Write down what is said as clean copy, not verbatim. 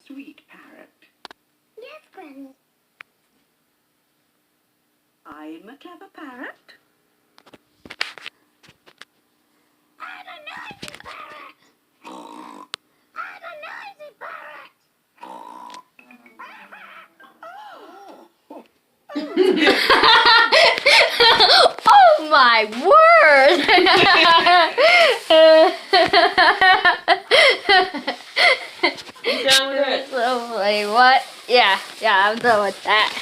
Sweet parrot. Yes, Granny. I'm a clever parrot. I'm a noisy parrot. I'm a noisy parrot. Oh my word! You done with it? So funny. What? Yeah, I'm done with that.